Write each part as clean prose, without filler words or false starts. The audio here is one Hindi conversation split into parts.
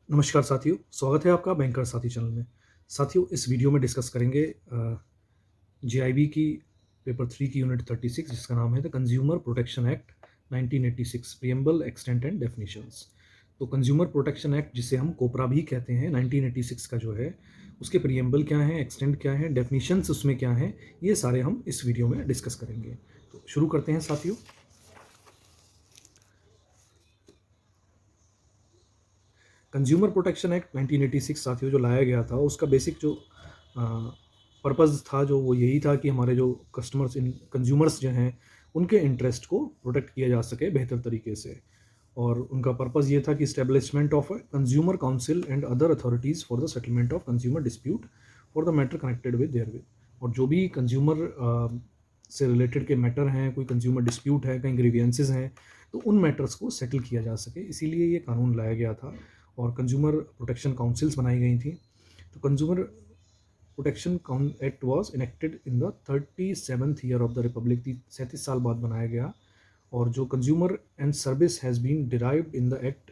नमस्कार साथियों, स्वागत है आपका बैंकर साथी चैनल में। साथियों, इस वीडियो में डिस्कस करेंगे जेआईबी की पेपर 3 की यूनिट 36 जिसका नाम है the consumer protection act 1986 preamble, extent and definitions. तो कंज्यूमर प्रोटेक्शन एक्ट, जिसे हम कोपरा भी कहते हैं, 1986 का जो है, उसके प्रिएम्बल क्या है, एक्सटेंट क्या है, डेफिनेशंस उसमें क्या हैं, ये सारे हम इस वीडियो में डिस्कस करेंगे। तो शुरू करते हैं साथियों। कंज्यूमर प्रोटेक्शन एक्ट 1986 साथियों जो लाया गया था, उसका बेसिक जो पर्पज़ था जो वो यही था कि हमारे जो कंज्यूमर्स जो हैं उनके इंटरेस्ट को प्रोटेक्ट किया जा सके बेहतर तरीके से। और उनका पर्पज़ ये था कि establishment of a consumer council and other authorities for the settlement of consumer dispute for the matter connected with their with. और जो भी कंज्यूमर से रिलेटेड के मैटर हैं, कोई कंज्यूमर डिस्प्यूट है, कहीं ग्रीवियंसेस हैं, तो उन मैटर्स को सेटल किया जा सके, इसीलिए ये कानून लाया गया था और कंज्यूमर प्रोटेक्शन काउंसिल्स बनाई गई थी। तो consumer protection act was enacted in the 37th year of the republic, 37 साल बाद बनाया गया। और जो consumer and service has been derived in the act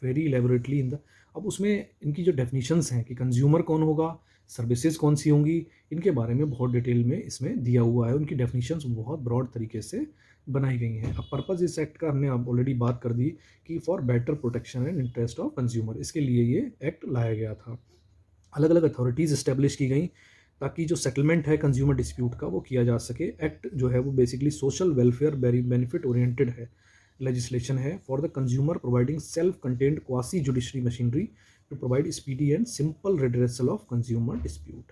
very elaborately in the, अब उसमें इनकी जो डेफिनेशंस हैं कि कंज्यूमर कौन होगा, सर्विसेज कौन सी होंगी, इनके बारे में बहुत डिटेल में इसमें दिया हुआ है। उनकी डेफिनेशंस बहुत ब्रॉड तरीके से बनाई गई हैं। अब पर्पज़ इस एक्ट का हमने अब ऑलरेडी बात कर दी कि for better protection and interest of consumer, इसके लिए ये एक्ट लाया गया था। अलग अलग अथॉरिटीज़ इस्टेब्लिश की गई ताकि जो सेटलमेंट है कंज्यूमर डिस्प्यूट का वो किया जा सके। एक्ट जो है वो basically social welfare benefit oriented है, लेजिस्लेशन है for the consumer, providing self contained quasi judiciary machinery to provide speedy and simple redressal of consumer dispute.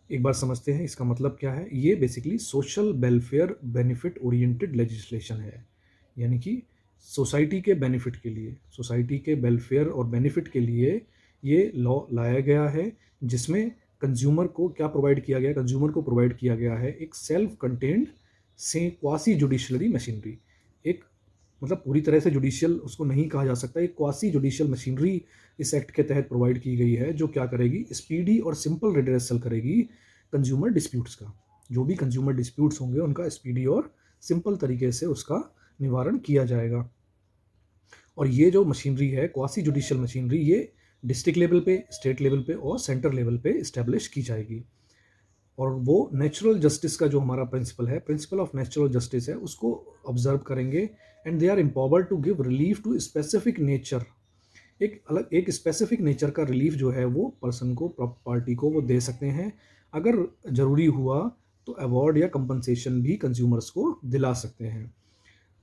एक बार समझते हैं इसका मतलब क्या है। ये basically social welfare benefit oriented legislation है, यानी कि सोसाइटी के बेनिफिट के लिए, सोसाइटी के वेलफेयर और बेनिफिट के लिए ये लॉ लाया गया है, जिसमें कंज्यूमर को क्या प्रोवाइड किया गया, कंज्यूमर को प्रोवाइड किया गया है एक सेल्फ कंटेन्ड से क्वासी जुडिशरी मशीनरी। एक मतलब पूरी तरह से जुडिशियल उसको नहीं कहा जा सकता, एक क्वासी जुडिशियल मशीनरी इस एक्ट के तहत प्रोवाइड की गई है, जो क्या करेगी, स्पीडी और सिंपल रिड्रेसल करेगी कंज्यूमर डिस्प्यूट्स का। जो भी कंज्यूमर डिस्प्यूट्स होंगे उनका स्पीडी और सिंपल तरीके से उसका निवारण किया जाएगा। और ये जो मशीनरी है, क्वासी जुडिशियल मशीनरी, ये डिस्ट्रिक्ट लेवल पे, स्टेट लेवल पे और सेंटर लेवल पे इस्टेब्लिश की जाएगी। और वो नेचुरल जस्टिस का जो हमारा प्रिंसिपल है, प्रिंसिपल ऑफ नेचुरल जस्टिस है, उसको ऑब्जर्व करेंगे। And they are empowered to give relief to specific nature, एक स्पेसिफिक नेचर का रिलीफ जो है वो पर्सन को, पार्टी को वो दे सकते हैं। अगर ज़रूरी हुआ तो अवार्ड या कंपनसेशन भी कंज्यूमर्स को दिला सकते हैं।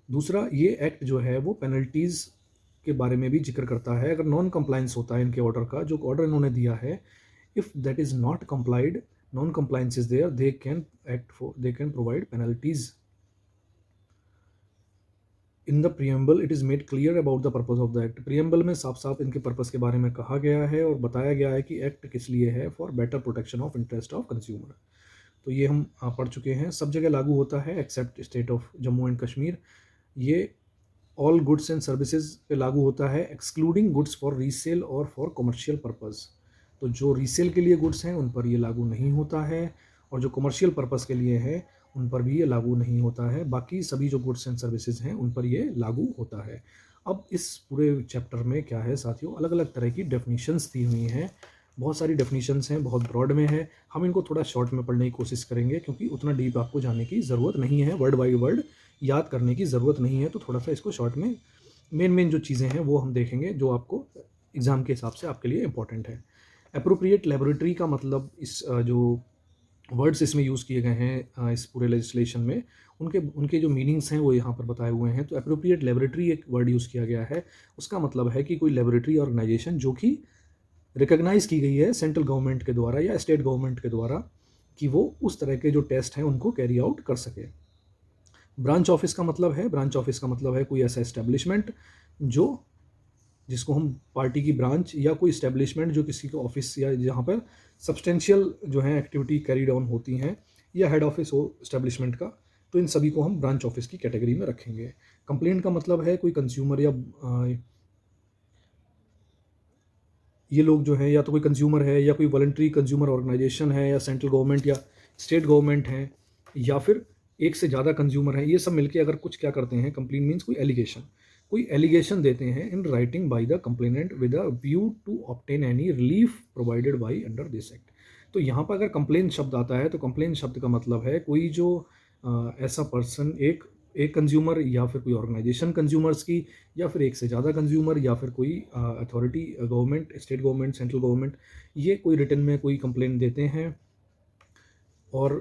दूसरा, ये एक्ट जो है वो पेनल्टीज़ के बारे में भी जिक्र करता है। अगर नॉन कंप्लाइंस होता है इनके ऑर्डर का, जो ऑर्डर इन्होंने दिया है, if that is not complied, non compliance is there, they can provide penalties. In the preamble it is made clear about the purpose of the act. Preamble में साफ साफ इनके पर्पज़ के बारे में कहा गया है और बताया गया है कि एक्ट किस लिए है, for better protection of interest of consumer. तो ये हम पढ़ चुके हैं। सब जगह लागू होता है except state of Jammu and Kashmir. ये ऑल गुड्स एंड सर्विसेज पे लागू होता है, एक्सक्लूडिंग गुड्स फॉर रीसेल और फॉर कमर्शियल पर्पज़। तो जो रीसेल के लिए गुड्स हैं उन पर ये लागू नहीं होता है, और जो कमर्शियल पर्पज़ के लिए है उन पर भी ये लागू नहीं होता है। बाकी सभी जो गुड्स एंड सर्विसेज हैं उन पर ये लागू होता है। अब इस पूरे चैप्टर में क्या है साथियों, अलग अलग तरह की डेफिनेशंस दी हुई हैं। बहुत सारी डेफिनेशंस हैं, बहुत ब्रॉड में है। हम इनको थोड़ा शॉर्ट में पढ़ने की कोशिश करेंगे, क्योंकि उतना डीप आपको जाने की ज़रूरत नहीं है, वर्ड बाई वर्ड याद करने की ज़रूरत नहीं है। तो थोड़ा सा इसको शॉर्ट में मेन जो चीज़ें हैं वो हम देखेंगे, जो आपको एग्ज़ाम के हिसाब से आपके लिए इंपॉर्टेंट है। एप्रोप्रिएट लेबोरेटरी का मतलब, इस जो वर्ड्स इसमें यूज़ किए गए हैं इस पूरे लेजिस्लेशन में, उनके उनके जो मीनिंग्स हैं वो यहाँ पर बताए हुए हैं। तो एप्रोप्रिएट लेबोरेटरी एक वर्ड यूज़ किया गया है, उसका मतलब है कि कोई लेबोरेटरी ऑर्गेनाइजेशन जो कि रिकग्नाइज़ की गई है सेंट्रल गवर्नमेंट के द्वारा या स्टेट गवर्नमेंट के द्वारा, कि वो उस तरह के जो टेस्ट हैं उनको कैरी आउट कर सके। ब्रांच ऑफिस का मतलब है, ब्रांच ऑफिस का मतलब है कोई ऐसा इस्टेब्लिशमेंट जो, जिसको हम पार्टी की ब्रांच या कोई इस्टेब्लिशमेंट जो किसी को ऑफिस या जहाँ पर सब्सटेंशियल जो है एक्टिविटी कैरी डाउन होती हैं, या हेड ऑफिस हो इस्टेब्लिशमेंट का, तो इन सभी को हम ब्रांच ऑफिस की कैटेगरी में रखेंगे। कंप्लेंट का मतलब है कोई कंज्यूमर या ये लोग जो हैं, या तो कोई कंज्यूमर है या कोई वॉलंटरी कंज्यूमर ऑर्गेनाइजेशन है या सेंट्रल गवर्नमेंट या स्टेट गवर्नमेंट है, या फिर एक से ज़्यादा कंज्यूमर हैं, ये सब मिलके अगर कुछ क्या करते हैं, कंप्लेंट मीन्स कोई एलिगेशन, कोई एलिगेशन देते हैं in writing by the complainant with a view to obtain any relief provided by under this act. तो यहाँ पर अगर कंप्लेन शब्द आता है तो कंप्लेन शब्द का मतलब है कोई जो ऐसा पर्सन, एक कंज्यूमर या फिर कोई ऑर्गेनाइजेशन कंज्यूमर्स की, या फिर एक से ज़्यादा कंज्यूमर, या फिर कोई authority, government, state government, central government, ये कोई रिटर्न में कोई कंप्लेन देते हैं और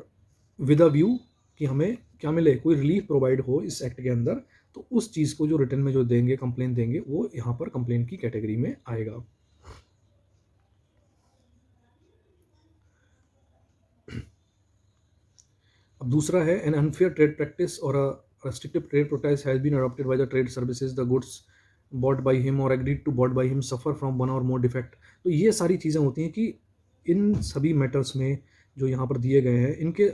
विद अ व्यू कि हमें क्या मिले, कोई रिलीफ प्रोवाइड हो इस एक्ट के अंदर, तो उस चीज़ को जो रिटर्न में जो देंगे, कंप्लेन देंगे, वो यहाँ पर कंप्लेन की कैटेगरी में आएगा। अब दूसरा है एन अनफेयर ट्रेड प्रैक्टिस और अ restrictive trade practice has been adopted by the trade services, the goods bought by him or agreed to bought by him suffer from one or more defect। तो ये सारी चीज़ें होती हैं कि इन सभी मैटर्स में जो यहाँ पर दिए गए हैं, इनके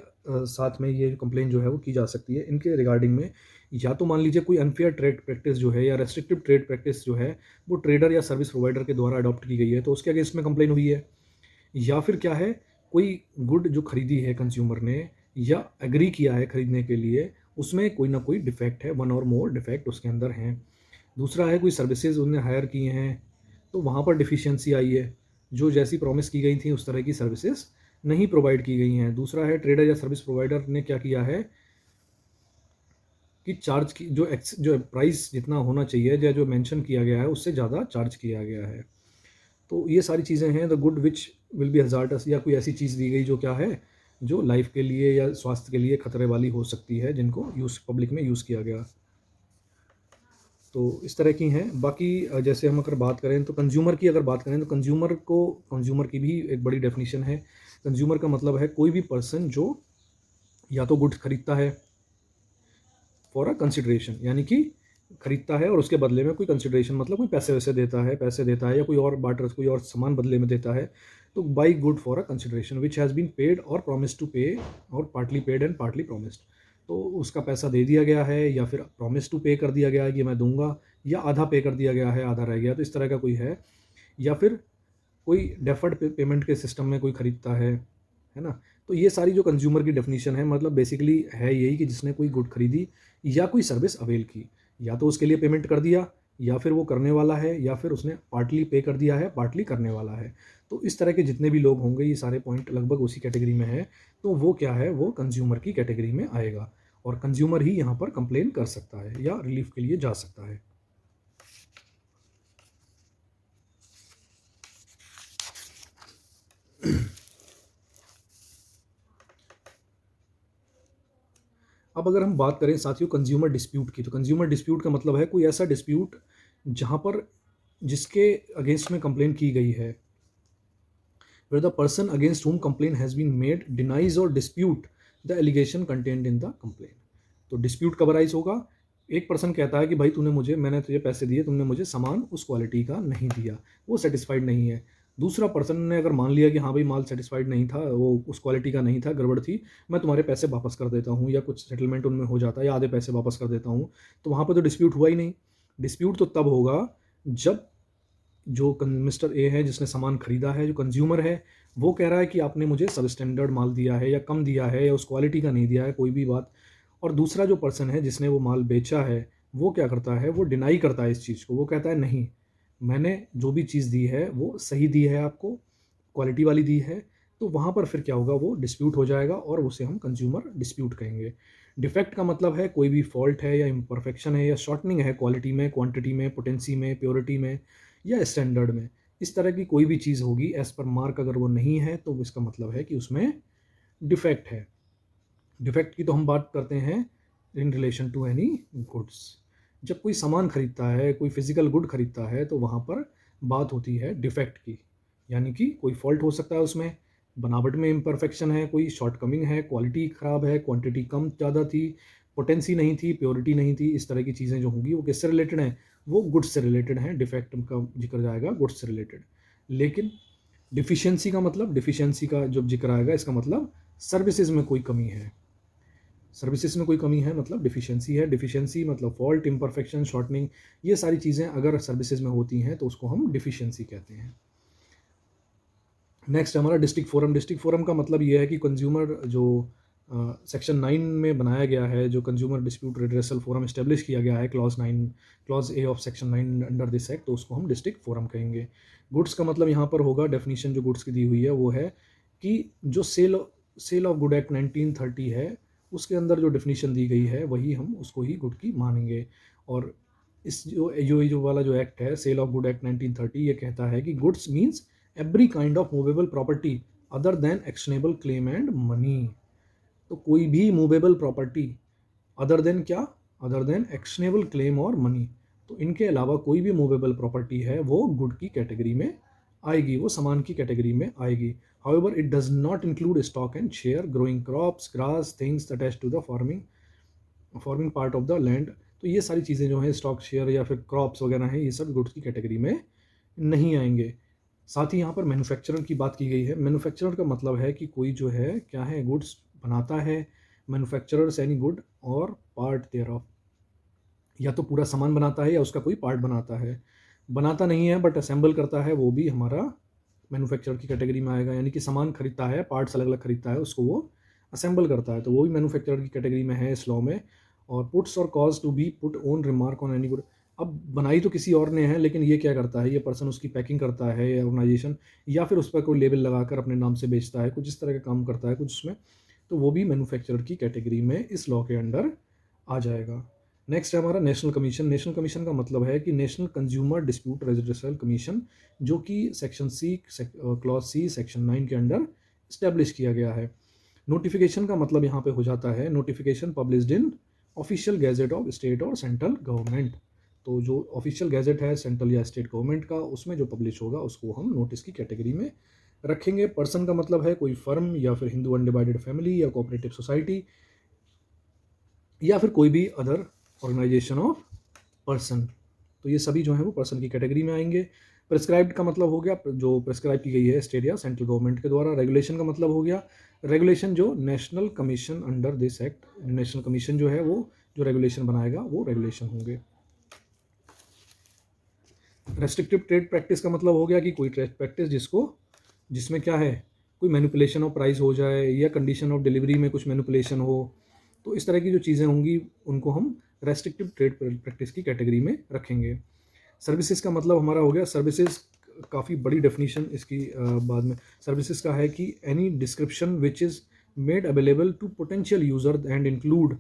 साथ में ये कंप्लेन जो है वो की जा सकती है। इनके रिगार्डिंग में या तो मान लीजिए कोई अनफेयर ट्रेड प्रैक्टिस जो है या रेस्ट्रिक्टिव ट्रेड प्रैक्टिस जो है वो ट्रेडर या सर्विस प्रोवाइडर के द्वारा अडॉप्ट की गई है, तो उसके अगेंस्ट में कंप्लेन हुई है। या फिर क्या है, कोई गुड जो खरीदी है कंज्यूमर ने या एग्री किया है खरीदने के लिए, उसमें कोई ना कोई डिफेक्ट है, वन और मोर डिफेक्ट उसके अंदर हैं। दूसरा है कोई सर्विसेज उन्होंने हायर किए हैं तो वहाँ पर डिफिशियंसी आई है, जो जैसी प्रॉमिस की गई थी उस तरह की सर्विसेज नहीं प्रोवाइड की गई हैं। दूसरा है ट्रेडर या सर्विस प्रोवाइडर ने क्या किया है कि चार्ज की जो प्राइस जितना होना चाहिए या जो मेंशन किया गया है उससे ज़्यादा चार्ज किया गया है। तो ये सारी चीज़ें हैं। The good which will be hazards, या कोई ऐसी चीज़ दी गई जो क्या है, जो लाइफ के लिए या स्वास्थ्य के लिए खतरे वाली हो सकती है, जिनको पब्लिक में यूज़ किया गया। तो इस तरह की हैं। बाकी जैसे हम अगर बात करें तो कंज्यूमर की अगर बात करें तो कंज्यूमर की भी एक बड़ी डेफिनेशन है। कंज्यूमर का मतलब है कोई भी पर्सन जो या तो गुड्स खरीदता है फॉर अ कंसिडरेशन, यानी कि खरीदता है और उसके बदले में कोई कंसिडरेशन मतलब कोई पैसे देता है या कोई और बार्टर, कोई और सामान बदले में देता है। तो buy good for a consideration which has been paid और प्रॉमिस टू पे और partly paid and partly promised. तो उसका पैसा दे दिया गया है या फिर प्रॉमिस टू पे कर दिया गया है कि मैं दूंगा, या आधा पे कर दिया गया है, आधा रह गया, तो इस तरह का कोई है। या फिर कोई डेफर्ड पेमेंट के सिस्टम में कोई खरीदता है ना। तो ये सारी जो कंज्यूमर की डेफिनेशन है, मतलब बेसिकली है यही कि जिसने कोई गुड खरीदी या कोई सर्विस अवेल की, या तो उसके लिए पेमेंट कर दिया, या फिर वो करने वाला है, या फिर उसने पार्टली पे कर दिया है, पार्टली करने वाला है। तो इस तरह के जितने भी लोग होंगे, ये सारे पॉइंट लगभग उसी कैटेगरी में है। तो वो क्या है, वो कंज्यूमर की कैटेगरी में आएगा और कंज्यूमर ही यहाँ पर कंप्लेन कर सकता है या रिलीफ के लिए जा सकता है। अब अगर हम बात करें साथियों कंज्यूमर डिस्प्यूट की, तो कंज्यूमर डिस्प्यूट का मतलब है कोई ऐसा डिस्प्यूट जहाँ पर जिसके अगेंस्ट में कंप्लेन की गई है, where the person against whom complaint has been made denies or dispute the allegation contained in the complaint। तो डिस्प्यूट कब अराइज होगा, एक पर्सन कहता है कि भाई मैंने तुझे पैसे दिए, तुमने मुझे सामान उस क्वालिटी का नहीं दिया, वो सेटिस्फाइड नहीं है। दूसरा पर्सन ने अगर मान लिया कि हाँ भाई माल सेटिस्फाइड नहीं था, वो उस क्वालिटी का नहीं था, गड़बड़ थी, मैं तुम्हारे पैसे वापस कर देता हूँ, या कुछ सेटलमेंट उनमें हो जाता है या आधे पैसे वापस कर देता हूँ, तो वहाँ पर तो डिस्प्यूट हुआ ही नहीं। डिस्प्यूट तो तब होगा जब जो मिस्टर ए है जिसने सामान खरीदा है, जो कंज्यूमर है, वो कह रहा है कि आपने मुझे सब स्टैंडर्ड माल दिया है या कम दिया है या उस क्वालिटी का नहीं दिया है, कोई भी बात। और दूसरा जो पर्सन है जिसने वो माल बेचा है, वो क्या करता है, वो डिनाई करता है इस चीज़ को, वो कहता है नहीं, मैंने जो भी चीज़ दी है वो सही दी है, आपको क्वालिटी वाली दी है। तो वहाँ पर फिर क्या होगा, वो डिस्प्यूट हो जाएगा और उसे हम कंज्यूमर डिस्प्यूट कहेंगे। डिफेक्ट का मतलब है कोई भी फॉल्ट है या इम्परफेक्शन है या शॉर्टनिंग है क्वालिटी में, क्वांटिटी में, पोटेंसी में, प्योरिटी में या स्टैंडर्ड में। इस तरह की कोई भी चीज़ होगी एज पर मार्क, अगर वो नहीं है तो इसका मतलब है कि उसमें डिफेक्ट है। डिफेक्ट की तो हम बात करते हैं in relation to any goods. जब कोई सामान खरीदता है, कोई फिजिकल गुड खरीदता है, तो वहाँ पर बात होती है डिफेक्ट की, यानी कि कोई फॉल्ट हो सकता है उसमें, बनावट में इम्परफेक्शन है, कोई शॉर्टकमिंग है, क्वालिटी ख़राब है, क्वांटिटी कम ज़्यादा थी, पोटेंसी नहीं थी, प्योरिटी नहीं थी। इस तरह की चीज़ें जो होंगी वो किससे रिलेटेड हैं, वो गुड्स से रिलेटेड हैं। डिफेक्ट का जिक्र जाएगा गुड्स से रिलेटेड। लेकिन डिफिशियंसी का जब जिक्र आएगा, इसका मतलब सर्विसेज में कोई कमी है। सर्विसेज में कोई कमी है मतलब डिफिशियंसी है। डिफिशियंसी मतलब फॉल्ट, इम्परफेक्शन, शॉर्टनिंग, ये सारी चीज़ें अगर सर्विसेज में होती हैं तो उसको हम डिफिशियंसी कहते हैं। नेक्स्ट हमारा डिस्ट्रिक्ट फोरम। डिस्ट्रिक्ट फोरम का मतलब ये है कि कंज्यूमर जो सेक्शन 9 में बनाया गया है, जो consumer dispute redressal forum establish किया गया है clause A of section 9 under this act, तो उसको हम डिस्ट्रिक्ट फोरम कहेंगे। गुड्स का मतलब यहाँ पर होगा, डेफिनेशन जो गुड्स की दी हुई है वो है कि जो सेल ऑफ गुड एक्ट 1930 है, उसके अंदर जो डेफिनेशन दी गई है वही हम उसको ही गुड की मानेंगे। और इस जो वाला जो एक्ट है, सेल ऑफ गुड एक्ट 1930, ये कहता है कि goods means every kind of movable property other than actionable claim and money. तो कोई भी मूवेबल प्रॉपर्टी अदर देन क्या, अदर देन एक्शनेबल क्लेम और मनी, तो इनके अलावा कोई भी मूवेबल प्रॉपर्टी है वो गुड की कैटेगरी में आएगी, वो सामान की कैटेगरी में आएगी। However it does not include stock and share, growing crops, grass, things attached to the farming part of the land. तो ये सारी चीज़ें जो हैं, स्टॉक, शेयर या फिर क्रॉप्स वगैरह हैं, ये सब गुड्स की कैटेगरी में नहीं आएंगे। साथ ही यहाँ पर मैन्युफैक्चरर की बात की गई है। मैन्युफैक्चरर का मतलब है कि कोई जो है क्या है, गुड्स बनाता है। मैन्युफैक्चरर्स एनी गुड और पार्ट देयर ऑफ, या तो पूरा सामान बनाता है या उसका कोई पार्ट बनाता है। बनाता नहीं है बट असेंबल करता है, वो भी हमारा मैन्युफैक्चरर की कैटेगरी में आएगा। यानी कि सामान खरीदता है, पार्ट्स अलग अलग खरीदता है, उसको वो असेंबल करता है, तो वो भी मैन्युफैक्चरर की कैटेगरी में है इस लॉ में। और पुट्स और cause to be put own remark on any good, अब बनाई तो किसी और ने है, लेकिन ये क्या करता है, ये पर्सन उसकी पैकिंग करता है या ऑर्गेनाइजेशन, या फिर उस पर कोई लेबल लगाकर अपने नाम से बेचता है, कुछ इस तरह का काम करता है कुछ उसमें, तो वो भी मैन्युफैक्चरर की कैटेगरी में इस लॉ के अंडर आ जाएगा। नेक्स्ट है हमारा नेशनल कमीशन। नेशनल कमीशन का मतलब है कि national consumer dispute residential commission, जो कि section C clause C section 9 के अंडर इस्टेब्लिश किया गया है। नोटिफिकेशन का मतलब यहाँ पे हो जाता है notification published in official gazette of state और सेंट्रल गवर्नमेंट। तो जो ऑफिशियल गैजेट है सेंट्रल या स्टेट गवर्नमेंट का, उसमें जो पब्लिश होगा उसको हम नोटिस की कैटेगरी में रखेंगे। पर्सन का मतलब है कोई फर्म या फिर हिंदू अनडिवाइडेड फैमिली या कोऑपरेटिव सोसाइटी या फिर कोई भी अदर ऑर्गेनाइजेशन ऑफ पर्सन, तो ये सभी जो है वो पर्सन की कैटेगरी में आएंगे। प्रिस्क्राइब्ड का मतलब हो गया जो प्रिस्क्राइब की गई है स्टेट या सेंट्रल गवर्नमेंट के द्वारा। रेगुलेशन का मतलब हो गया रेगुलेशन जो national commission under this act, national commission जो है वो जो रेगुलेशन बनाएगा वो रेगुलेशन होंगे। रेस्ट्रिक्टिव ट्रेड प्रैक्टिस का मतलब हो गया कि कोई ट्रेड प्रैक्टिस जिसमें क्या है, कोई मैनिपुलेशन ऑफ प्राइस हो जाए या कंडीशन ऑफ डिलीवरी में कुछ मैनिपुलेशन हो, तो इस तरह की जो चीज़ें होंगी उनको हम रेस्ट्रिक्टिव ट्रेड प्रैक्टिस की कैटेगरी में रखेंगे। सर्विसेज का मतलब हमारा हो गया, सर्विसेज काफ़ी बड़ी डेफिनेशन इसकी बाद में। सर्विसेज का है कि any description which is made available to potential user and include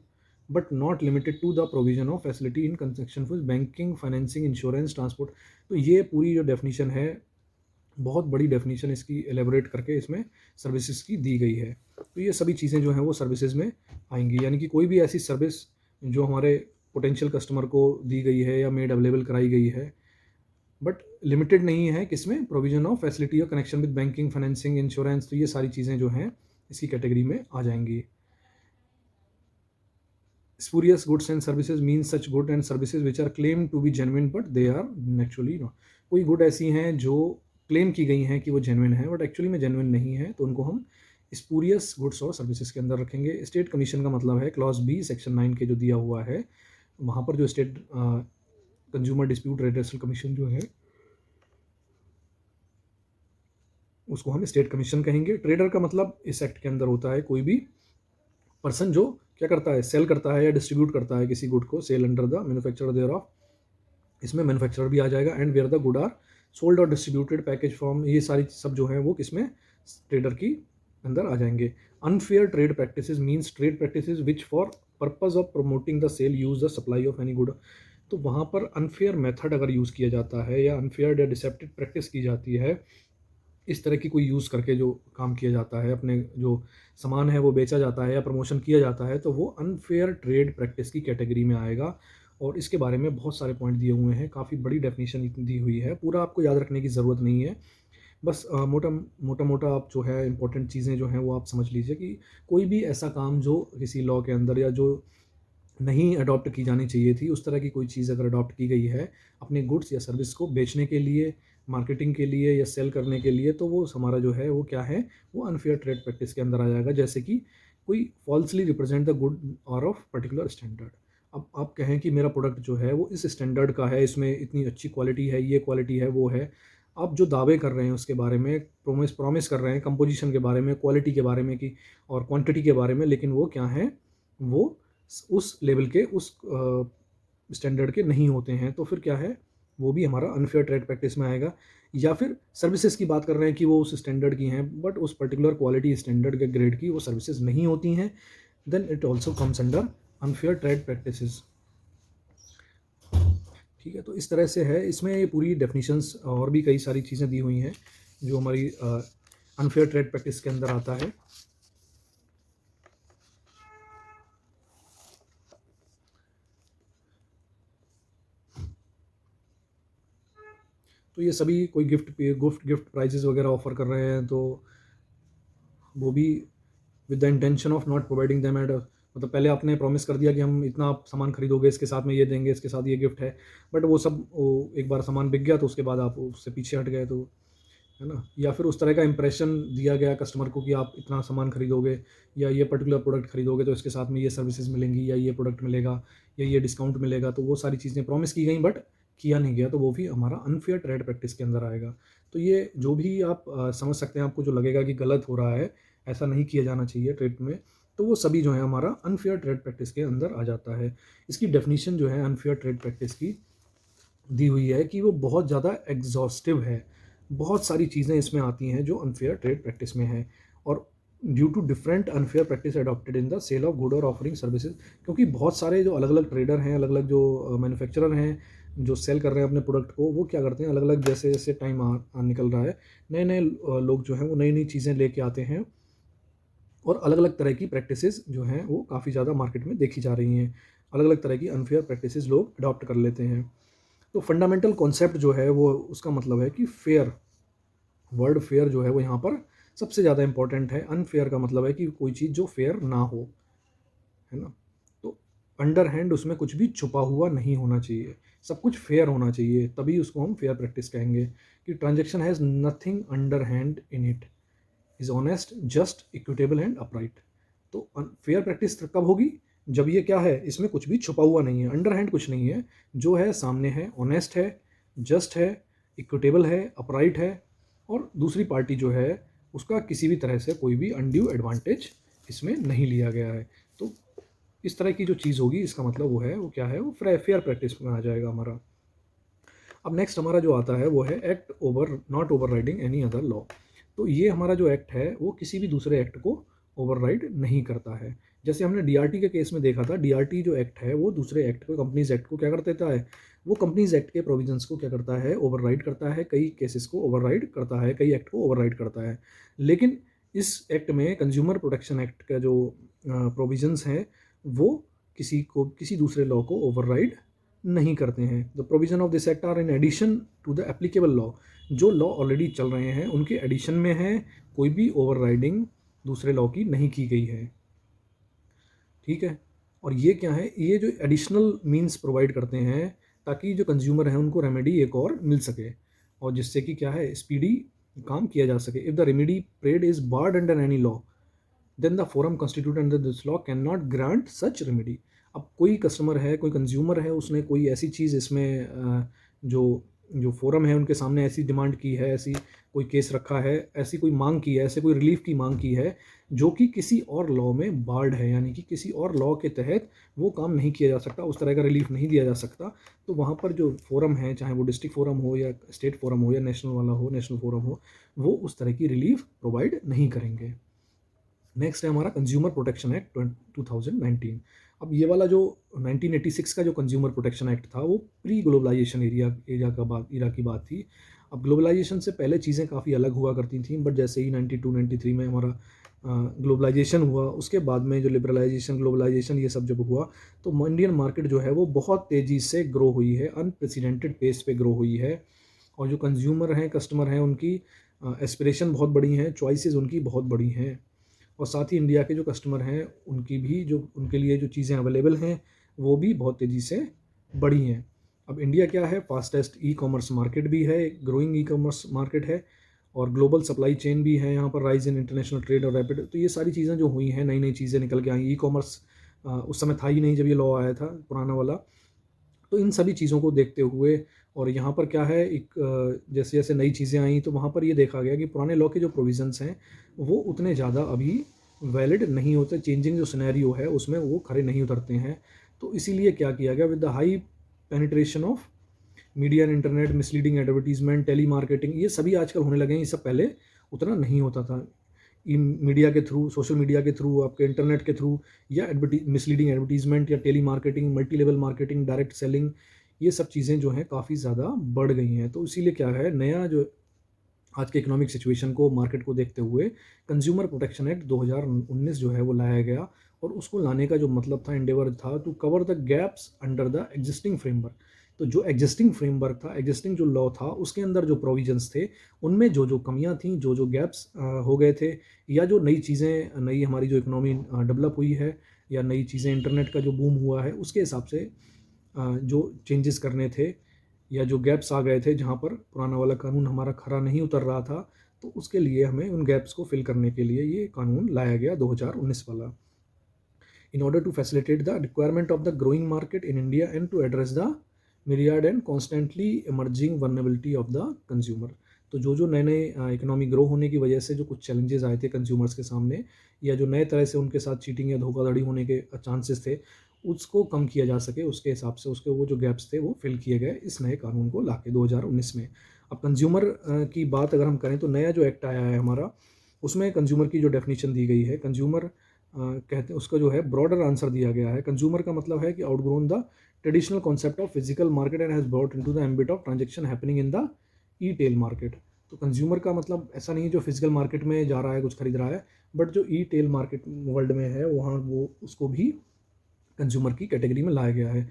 but not limited to the provision of facility in construction for banking, financing, insurance, transport. तो ये पूरी जो डेफिनेशन है, बहुत बड़ी डेफिनेशन इसकी एलेबोरेट करके इसमें सर्विसेज की दी गई है। तो ये सभी चीज़ें जो हैं वो सर्विसेज में आएंगी, यानी कि कोई भी ऐसी सर्विस जो हमारे पोटेंशियल कस्टमर को दी गई है या मेड अवेलेबल कराई गई है, बट लिमिटेड नहीं है किसमें, प्रोविजन ऑफ फैसिलिटी और connection with banking, financing, insurance, तो ये सारी चीज़ें जो हैं इसकी कैटेगरी में आ जाएंगी। Spurious goods and services means such good and services which are claimed to be genuine but they are actually not। कोई गुड ऐसी हैं जो क्लेम की गई हैं कि वो जेन्युइन है बट एक्चुअली में जेन्युइन नहीं है, तो उनको हम स्पूरियस गुड्स और सर्विसेज के अंदर रखेंगे। स्टेट कमीशन का मतलब है क्लॉज बी सेक्शन 9 के जो दिया हुआ है, वहाँ पर जो state consumer dispute redressal commission जो है उसको हम स्टेट कमीशन कहेंगे। ट्रेडर का मतलब इस एक्ट के अंदर होता है कोई भी पर्सन जो क्या करता है, सेल करता है या डिस्ट्रीब्यूट करता है किसी गुड को, sale under the manufacturer thereof, इसमें मैन्युफैक्चरर भी आ जाएगा। And where the good are sold और डिस्ट्रीब्यूटेड, पैकेज फॉर्म, ये सारी सब जो है वो किसमें, ट्रेडर की अंदर आ जाएंगे। Unfair trade practices means trade practices which for purpose of promoting the sale use the supply of any good. तो वहाँ पर अनफेयर मेथड अगर यूज़ किया जाता है या अनफेयर या डिसेप्टिव प्रैक्टिस की जाती है, इस तरह की कोई यूज़ करके जो काम किया जाता है, अपने जो सामान है वो बेचा जाता है या प्रमोशन किया जाता है, तो वो अनफेयर ट्रेड प्रैक्टिस की कैटेगरी में आएगा। और इसके बारे में बहुत सारे पॉइंट दिए हुए हैं, काफ़ी बड़ी डेफिनेशन दी हुई है, पूरा आपको याद रखने की ज़रूरत नहीं है, बस मोटा आप जो है इंपॉर्टेंट चीज़ें जो हैं वो आप समझ लीजिए कि कोई भी ऐसा काम जो किसी लॉ के अंदर या जो नहीं अडॉप्ट की जानी चाहिए थी, उस तरह की कोई चीज़ अगर अडॉप्ट की गई है अपने गुड्स या सर्विस को बेचने के लिए, मार्केटिंग के लिए या सेल करने के लिए, तो वो हमारा जो है वो क्या है, वो अनफेयर ट्रेड प्रैक्टिस के अंदर आ जाएगा। जैसे कि कोई फॉल्सली रिप्रेजेंट द गुड और ऑफ पर्टिकुलर स्टैंडर्ड। अब आप कहें कि मेरा प्रोडक्ट जो है वो इस स्टैंडर्ड का है, इसमें इतनी अच्छी क्वालिटी है, ये क्वालिटी है, वो है, आप जो दावे कर रहे हैं उसके बारे में, प्रॉमिस कर रहे हैं कंपोजिशन के बारे में, क्वालिटी के बारे में कि और क्वांटिटी के बारे में, लेकिन वो क्या हैं, वो उस लेवल के, उस स्टैंडर्ड के नहीं होते हैं, तो फिर क्या है, वो भी हमारा अनफेयर ट्रेड प्रैक्टिस में आएगा। या फिर सर्विसेज की बात कर रहे हैं कि वो उस स्टैंडर्ड की हैं बट उस पर्टिकुलर क्वालिटी स्टैंडर्ड के ग्रेड की वो सर्विसेज नहीं होती हैं, then it also comes under unfair trade practices. ठीक है, तो इस तरह से है, इसमें ये पूरी डेफिनेशंस और भी कई सारी चीज़ें दी हुई हैं जो हमारी अनफेयर ट्रेड प्रैक्टिस के अंदर आता है। तो ये सभी कोई गिफ्ट प्राइजेस वगैरह ऑफर कर रहे हैं, तो वो भी with the intention of not providing them at, मतलब पहले आपने प्रॉमिस कर दिया कि हम इतना आप सामान खरीदोगे, इसके साथ में ये देंगे, इसके साथ ये गिफ्ट है, बट वो सब वो एक बार सामान बिक गया तो उसके बाद आप उससे पीछे हट गए, तो है ना। या फिर उस तरह का इंप्रेशन दिया गया कस्टमर को कि आप इतना सामान खरीदोगे या ये पर्टिकुलर प्रोडक्ट खरीदोगे तो इसके साथ में ये सर्विसेज मिलेंगी या ये प्रोडक्ट मिलेगा या ये डिस्काउंट मिलेगा, तो वो सारी चीज़ें प्रॉमिस की गई बट किया नहीं गया, तो वो भी हमारा अनफेयर ट्रेड प्रैक्टिस के अंदर आएगा। तो ये जो भी आप समझ सकते हैं, आपको जो लगेगा कि गलत हो रहा है, ऐसा नहीं किया जाना चाहिए ट्रेड में, तो वो सभी जो है हमारा अनफेयर ट्रेड प्रैक्टिस के अंदर आ जाता है। इसकी डेफिनेशन जो है अनफेयर ट्रेड प्रैक्टिस की दी हुई है कि वो बहुत ज़्यादा एग्जॉस्टिव है, बहुत सारी चीज़ें इसमें आती हैं जो अनफेयर ट्रेड प्रैक्टिस में है, और due to different unfair practice adopted in the sale of good और ऑफरिंग सर्विसेज, क्योंकि बहुत सारे जो अलग अलग ट्रेडर हैं, अलग अलग जो मैन्युफैक्चरर हैं जो सेल कर रहे हैं अपने प्रोडक्ट को, वो क्या करते हैं, अलग अलग जैसे जैसे टाइम निकल रहा है, नए नए लोग जो हैं वो नई नई चीज़ें लेके आते हैं, और अलग अलग तरह की प्रैक्टिसेस जो हैं वो काफ़ी ज़्यादा मार्केट में देखी जा रही हैं, अलग अलग तरह की अनफेयर प्रैक्टिसेस लोग अडॉप्ट कर लेते हैं। तो फंडामेंटल कॉन्सेप्ट जो है वो उसका मतलब है कि फेयर, वर्ड फेयर जो है वो यहाँ पर सबसे ज़्यादा इंपॉर्टेंट है। अनफेयर का मतलब है कि कोई चीज़ जो फेयर ना हो, है ना। तो अंडर हैंड उसमें कुछ भी छुपा हुआ नहीं होना चाहिए, सब कुछ फेयर होना चाहिए, तभी उसको हम फेयर प्रैक्टिस कहेंगे कि transaction has nothing under hand in it, is honest, just, equitable and upright. तो फेयर प्रैक्टिस कब होगी, जब ये क्या है, इसमें कुछ भी छुपा हुआ नहीं है, अंडर हैंड कुछ नहीं है, जो है सामने है, ऑनेस्ट है, जस्ट है, इक्विटेबल है, अपराइट है, और दूसरी पार्टी जो है उसका किसी भी तरह से कोई भी अनड्यू एडवांटेज इसमें नहीं लिया गया है। तो इस तरह की जो चीज़ होगी, इसका मतलब वो है, वो क्या है, वो फेयर प्रैक्टिस में आ जाएगा हमारा। अब नेक्स्ट हमारा जो आता है वो है act over not over riding any other law. तो ये हमारा जो एक्ट है वो किसी भी दूसरे एक्ट को ओवरराइड नहीं करता है। जैसे हमने डीआरटी के केस में देखा था, डीआरटी जो एक्ट है वो दूसरे एक्ट को, कंपनीज एक्ट को क्या कर देता है, वो कंपनीज एक्ट के प्रोविजंस को क्या करता है, ओवरराइड करता है, कई केसेस को ओवरराइड करता है, कई एक्ट को ओवरराइड करता है। लेकिन इस एक्ट में, कंज्यूमर प्रोटेक्शन एक्ट का जो प्रोविजंस हैं, वो किसी दूसरे लॉ को ओवरराइड नहीं करते हैं। The provision of this act are in addition to the applicable law, जो लॉ ऑलरेडी चल रहे हैं उनके एडिशन में है, कोई भी ओवरराइडिंग दूसरे लॉ की नहीं की गई है। ठीक है, और ये क्या है, ये जो एडिशनल मींस प्रोवाइड करते हैं ताकि जो कंज्यूमर है उनको रेमेडी एक और मिल सके, और जिससे कि क्या है, स्पीडी काम किया जा सके। If the remedy paid is barred under any law, then the forum constitute under this law can not grant such remedy. अब कोई कस्टमर है, कोई कंज्यूमर है, उसने कोई ऐसी चीज़ इसमें जो जो फोरम है उनके सामने ऐसी डिमांड की है, ऐसी कोई केस रखा है, ऐसी कोई मांग की है, ऐसे कोई रिलीफ की मांग की है जो कि किसी और लॉ में बार्ड है, यानी कि किसी और लॉ के तहत वो काम नहीं किया जा सकता, उस तरह का रिलीफ नहीं दिया जा सकता, तो वहाँ पर जो फोरम है, चाहे वो डिस्ट्रिक्ट फोरम हो या स्टेट फोरम हो या नेशनल वाला हो, नेशनल फोरम हो, वो उस तरह की रिलीफ प्रोवाइड नहीं करेंगे। नेक्स्ट है हमारा कंज्यूमर प्रोटेक्शन एक्ट 2019। अब ये वाला जो 1986 का जो कंज्यूमर प्रोटेक्शन एक्ट था वो प्री ग्लोबलाइजेशन एरा की बात थी। अब ग्लोबलाइजेशन से पहले चीज़ें काफ़ी अलग हुआ करती थी, बट जैसे ही 92-93 में हमारा ग्लोबलाइजेशन हुआ, उसके बाद में जो लिबरलाइजेशन, ग्लोबलाइजेशन, ये सब जब हुआ, तो इंडियन मार्केट जो है वो बहुत तेज़ी से ग्रो हुई है, अनप्रेसिडेंटेड पेस पे ग्रो हुई है, और जो कंज्यूमर हैं, कस्टमर हैं, उनकी एस्पिरेशन बहुत बड़ी हैं, चॉइसेस उनकी बहुत बड़ी हैं, और साथ ही इंडिया के जो कस्टमर हैं उनकी भी जो, उनके लिए जो चीज़ें अवेलेबल हैं वो भी बहुत तेज़ी से बढ़ी हैं। अब इंडिया क्या है, फास्टेस्ट ई कॉमर्स मार्केट भी है, ग्रोइंग ई कॉमर्स मार्केट है, और ग्लोबल सप्लाई चेन भी है यहाँ पर, राइज इन इंटरनेशनल ट्रेड और रैपिड। तो ये सारी चीज़ें जो हुई हैं, नई नई चीज़ें निकल के आई, ई कॉमर्स उस समय था ही नहीं जब ये लॉ आया था पुराना वाला। तो इन सभी चीज़ों को देखते हुए और यहाँ पर क्या है, एक जैसे जैसे नई चीज़ें आई तो वहाँ पर ये देखा गया कि पुराने लॉ के जो प्रोविजंस हैं वो उतने ज़्यादा अभी वैलिड नहीं होते, चेंजिंग जो सिनेरियो है उसमें वो खरे नहीं उतरते हैं। तो इसीलिए क्या किया गया, with the high penetration of media and internet, misleading advertisement, telemarketing, ये सभी आजकल होने लगे हैं। ये सब पहले उतना नहीं होता था। मीडिया के थ्रू, सोशल मीडिया के थ्रू, आपके इंटरनेट के थ्रू, या मिसलीडिंग एडवर्टीजमेंट, या telemarketing, multi level marketing, direct selling, ये सब चीज़ें जो हैं काफ़ी ज़्यादा बढ़ गई हैं। तो इसीलिए क्या है, नया जो आज के इकोनॉमिक सिचुएशन को, मार्केट को देखते हुए कंज्यूमर प्रोटेक्शन एक्ट 2019 जो है वो लाया गया। और उसको लाने का जो मतलब था, एंडेवर था to cover the gaps under the existing framework. तो जो एग्जिस्टिंग फ्रेमवर्क था, एग्जिस्टिंग जो लॉ था, उसके अंदर जो प्रोविजंस थे, उनमें जो जो कमियां थी, जो जो गैप्स हो गए थे, या जो नई चीज़ें, नई हमारी जो इकोनॉमी डेवलप हुई है, या नई चीज़ें, इंटरनेट का जो बूम हुआ है, उसके हिसाब से जो चेंजेस करने थे, या जो गैप्स आ गए थे जहाँ पर पुराना वाला कानून हमारा खरा नहीं उतर रहा था, तो उसके लिए हमें उन गैप्स को फिल करने के लिए ये कानून लाया गया 2019 वाला, in order to facilitate the requirement of the growing market in India and to address the myriad and constantly emerging vulnerability of the consumer। तो जो जो नए नए इकोनॉमी ग्रो होने की वजह से जो कुछ चैलेंजेस आए थे कंज्यूमर्स के सामने, या जो नए तरह से उनके साथ चीटिंग या धोखाधड़ी होने के चांसेस थे, उसको कम किया जा सके, उसके हिसाब से उसके वो जो गैप्स थे वो फिल किए गए इस नए कानून को लाके 2019 में। अब कंज्यूमर की बात अगर हम करें तो नया जो एक्ट आया है हमारा, उसमें कंज्यूमर की जो डेफिनेशन दी गई है, कंज्यूमर कहते हैं उसका जो है ब्रॉडर आंसर दिया गया है। कंज्यूमर का मतलब है कि outgrown the traditional concept of physical market and has brought into the ambit of transaction happening in the e tail market. तो कंज्यूमर का मतलब ऐसा नहीं है जो फिजिकल मार्केट में जा रहा है, कुछ खरीद रहा है, बट जो ई टेल मार्केट वर्ल्ड में है वहाँ वो उसको भी कंज्यूमर की कैटेगरी में लाया गया है।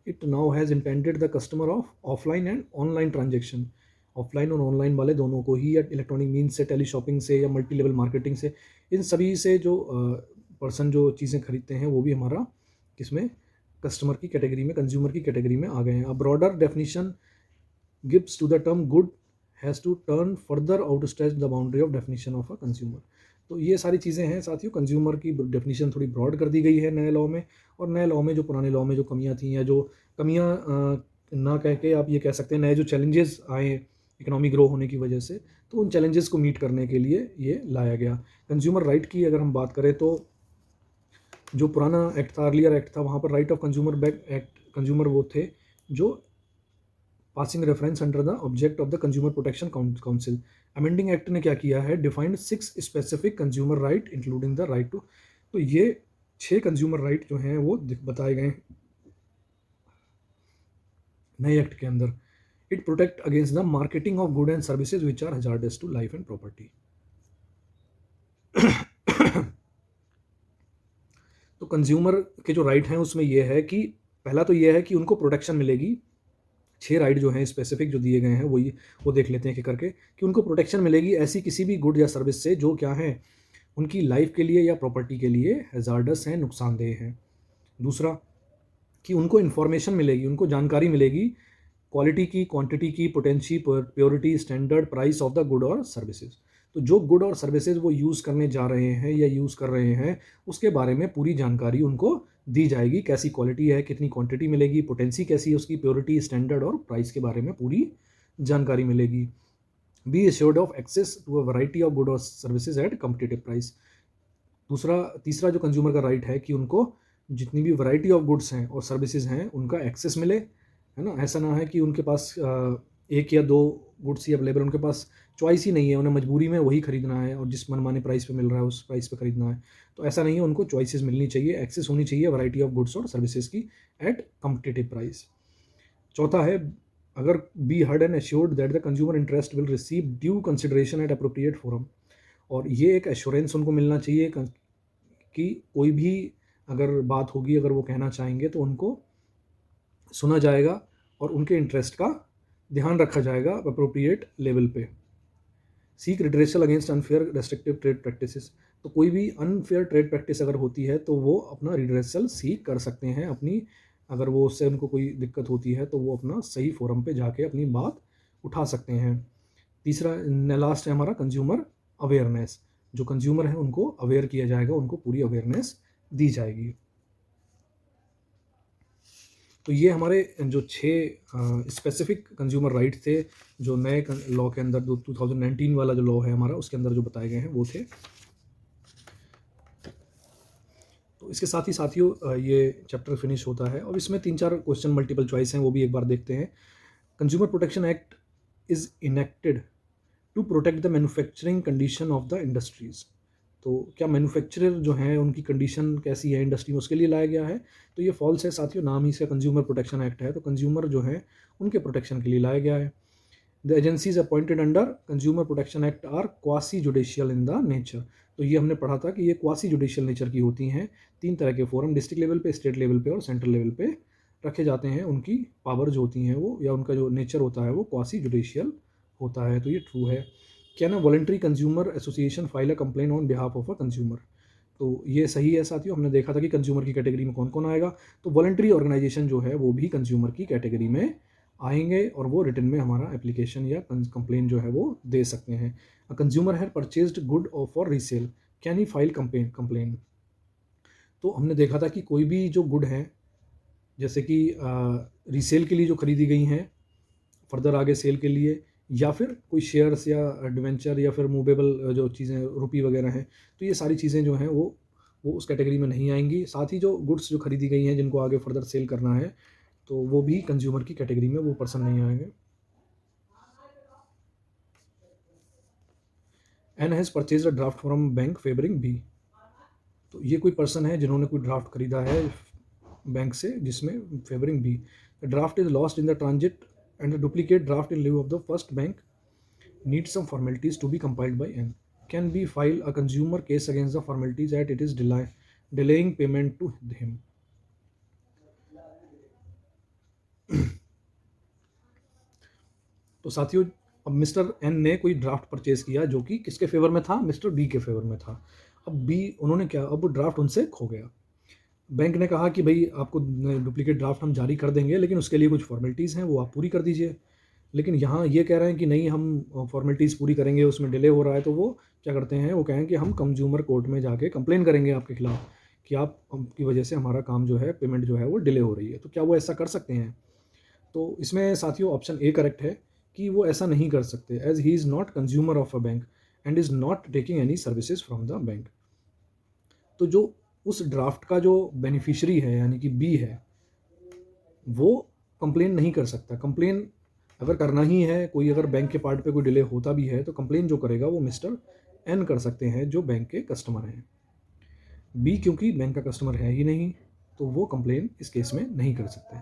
It now has intended the customer of offline and online transaction, offline और ऑनलाइन वाले दोनों को ही, या इलेक्ट्रॉनिक मीन्स से, टेली शॉपिंग से, या मल्टी लेवल मार्केटिंग से, इन सभी से जो पर्सन जो चीज़ें खरीदते हैं वो भी हमारा किसमें, कस्टमर की कैटेगरी में, कंज्यूमर की कैटेगरी में आ गए हैं। A broader definition gives to the term good has to turn further out stretch the boundary of definition of a consumer. तो ये सारी चीज़ें हैं साथियों, कंज्यूमर की डेफिनेशन थोड़ी ब्रॉड कर दी गई है नए लॉ में। और नए लॉ में जो पुराने लॉ में जो कमियां थी, या जो कमियां ना कह के आप ये कह सकते हैं नए जो चैलेंजेस आए इकोनॉमी ग्रो होने की वजह से, तो उन चैलेंजेस को मीट करने के लिए ये लाया गया। कंज्यूमर राइट की अगर हम बात करें तो जो पुराना एक्ट था, अर्लियर एक्ट था, वहाँ पर right of consumer back act, consumer वो थे जो passing reference under the object of the consumer protection council. Amending act ने क्या किया है, defined 6 specific consumer right including the right to. तो ये 6 कंज्यूमर राइट जो हैं वो बताए गए नए एक्ट के अंदर। It protect against the marketing of good and services which are hazardous to life and property. तो कंज्यूमर के जो राइट हैं उसमें यह है कि पहला तो यह है कि उनको प्रोटेक्शन मिलेगी। 6 राइट जो हैं स्पेसिफिक जो दिए गए हैं वो देख लेते हैं कि करके, कि उनको प्रोटेक्शन मिलेगी ऐसी किसी भी गुड या सर्विस से जो क्या है, उनकी लाइफ के लिए या प्रॉपर्टी के लिए हैजार्डस हैं, नुकसानदेह हैं। दूसरा कि उनको इन्फॉर्मेशन मिलेगी, उनको जानकारी मिलेगी क्वालिटी की, क्वांटिटी की, potency, purity, standard, price of the good और सर्विसेज। तो जो गुड और सर्विसेज वो यूज़ करने जा रहे हैं या यूज़ कर रहे हैं, उसके बारे में पूरी जानकारी उनको दी जाएगी। कैसी क्वालिटी है, कितनी क्वांटिटी मिलेगी, पोटेंसी कैसी है उसकी, प्योरिटी, स्टैंडर्ड और प्राइस के बारे में पूरी जानकारी मिलेगी। Be assured of access to a variety of good और सर्विसेज एट कम्पिटिटिव प्राइस। तीसरा जो कंज्यूमर का राइट है कि उनको जितनी भी वैरायटी ऑफ गुड्स हैं और सर्विसेज हैं उनका एक्सेस मिले, है ना। ऐसा ना है कि उनके पास एक या दो गुड्स ही अवेलेबल, उनके पास चॉइस ही नहीं है, उन्हें मजबूरी में वही खरीदना है और जिस मनमाने प्राइस पे मिल रहा है उस प्राइस पे खरीदना है। तो ऐसा नहीं है, उनको चॉइसेस मिलनी चाहिए, एक्सेस होनी चाहिए वैरायटी ऑफ गुड्स और सर्विसेज की एट कम्पिटिटिव प्राइस। चौथा है, अगर be heard and assured that the consumer interest will receive due consideration eight appropriate forum. और ये एक एश्योरेंस उनको मिलना चाहिए कि कोई भी अगर बात होगी, अगर वो कहना चाहेंगे तो उनको सुना जाएगा और उनके इंटरेस्ट का ध्यान रखा जाएगा अप्रोप्रिएट लेवल पे। Seek redressal against unfair restrictive trade practices. तो कोई भी अनफेयर ट्रेड प्रैक्टिस अगर होती है तो वो अपना रिड्रेसल सीक कर सकते हैं अपनी, अगर वो उससे उनको कोई दिक्कत होती है तो वो अपना सही फोरम पे जाके अपनी बात उठा सकते हैं। तीसरा लास्ट है हमारा कंज्यूमर अवेयरनेस। जो कंज्यूमर है उनको अवेयर किया जाएगा, उनको पूरी अवेयरनेस दी जाएगी। तो ये हमारे जो 6 स्पेसिफिक कंज्यूमर राइट थे जो नए लॉ के अंदर 2019 वाला जो लॉ है हमारा उसके अंदर जो बताए गए हैं वो थे। तो इसके साथ ही साथियों ये चैप्टर फिनिश होता है। और इसमें 3-4 क्वेश्चन मल्टीपल चॉइस हैं, वो भी एक बार देखते हैं। Consumer protection act is enacted to protect the manufacturing condition of the industries. तो क्या मैन्युफैक्चरर जो हैं उनकी कंडीशन कैसी है इंडस्ट्री में, उसके लिए लाया गया है? तो ये फॉल्स है साथियों, नाम ही से कंज्यूमर प्रोटेक्शन एक्ट है, तो कंज्यूमर जो है उनके प्रोटेक्शन के लिए लाया गया है। The agencies appointed under consumer protection act are quasi judicial in the nature. तो ये हमने पढ़ा था कि ये क्वासी जुडिशियल नेचर की होती हैं। 3 तरह के फोरम, डिस्ट्रिक्ट लेवल पे, स्टेट लेवल पे और सेंट्रल लेवल पे रखे जाते हैं। उनकी पावर जो होती हैं वो, या उनका जो नेचर होता है वो क्वासी जुडिशियल होता है। तो ये ट्रू है। क्या ना voluntary consumer association file a complain on behalf of a consumer. तो ये सही है साथियों, हमने देखा था कि कंज्यूमर की कैटेगरी में कौन कौन आएगा। तो वॉलंटरी ऑर्गेनाइजेशन जो है वो भी कंज्यूमर की कैटेगरी में आएंगे और वो रिटर्न में हमारा एप्लीकेशन या कंप्लेन जो है वो दे सकते हैं। अ कंज्यूमर है purchased good for resale, can he file complain. तो हमने देखा था कि कोई भी जो गुड है, जैसे कि रीसेल के लिए जो खरीदी गई हैं, फर्दर आगे सेल के लिए, या फिर कोई शेयर्स या डिवेंचर या फिर मूवेबल जो चीज़ें रुपी वगैरह हैं, तो ये सारी चीज़ें जो हैं वो उस कैटेगरी में नहीं आएंगी। साथ ही जो गुड्स जो खरीदी गई हैं जिनको आगे फर्दर सेल करना है, तो वो भी कंज्यूमर की कैटेगरी में वो पर्सन नहीं आएंगे। N has purchase a draft from bank favouring B. तो ये कोई पर्सन है जिन्होंने कोई ड्राफ्ट खरीदा है बैंक से जिसमें favouring B. The draft is lost in the transit and the duplicate draft in lieu of the first bank needs some formalities to be compiled by N. Can we file a consumer case against the formalities that it is delaying payment to him? तो साथियों, अब मिस्टर एन ने कोई ड्राफ्ट परचेज किया जो कि किसके फेवर में था? मिस्टर बी के फेवर में था। अब बी उन्होंने क्या, अब वो ड्राफ्ट उनसे खो गया। बैंक ने कहा कि भाई आपको डुप्लीकेट ड्राफ्ट हम जारी कर देंगे, लेकिन उसके लिए कुछ फॉर्मेलिटीज़ हैं वो आप पूरी कर दीजिए। लेकिन यहाँ ये कह रहे हैं कि नहीं, हम फॉर्मेलिटीज़ पूरी करेंगे, उसमें डिले हो रहा है। तो वो क्या करते हैं, वो कहें कि हम कंज्यूमर कोर्ट में जाके कंप्लेन करेंगे आपके खिलाफ कि आपकी वजह से हमारा काम जो है, पेमेंट जो है वो डिले हो रही है। तो क्या वो ऐसा कर सकते हैं? तो इसमें साथियों ऑप्शन ए करेक्ट है कि वो ऐसा नहीं कर सकते, as he is not consumer of a bank and is not taking any services from the bank. तो जो उस ड्राफ्ट का जो बेनिफिशरी है यानी कि बी है, वो कंप्लेन नहीं कर सकता। कंप्लेन अगर करना ही है, कोई अगर बैंक के पार्ट पे कोई डिले होता भी है, तो कंप्लेन जो करेगा वो मिस्टर एन कर सकते हैं जो बैंक के कस्टमर हैं। बी क्योंकि बैंक का कस्टमर है ही नहीं, तो वो कंप्लेन इस केस में नहीं कर सकते।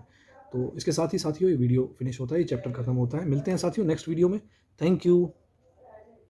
तो इसके साथ ही साथियों ये वीडियो फिनिश होता है, ये चैप्टर खत्म होता है। मिलते हैं साथियों नेक्स्ट वीडियो में। Thank you.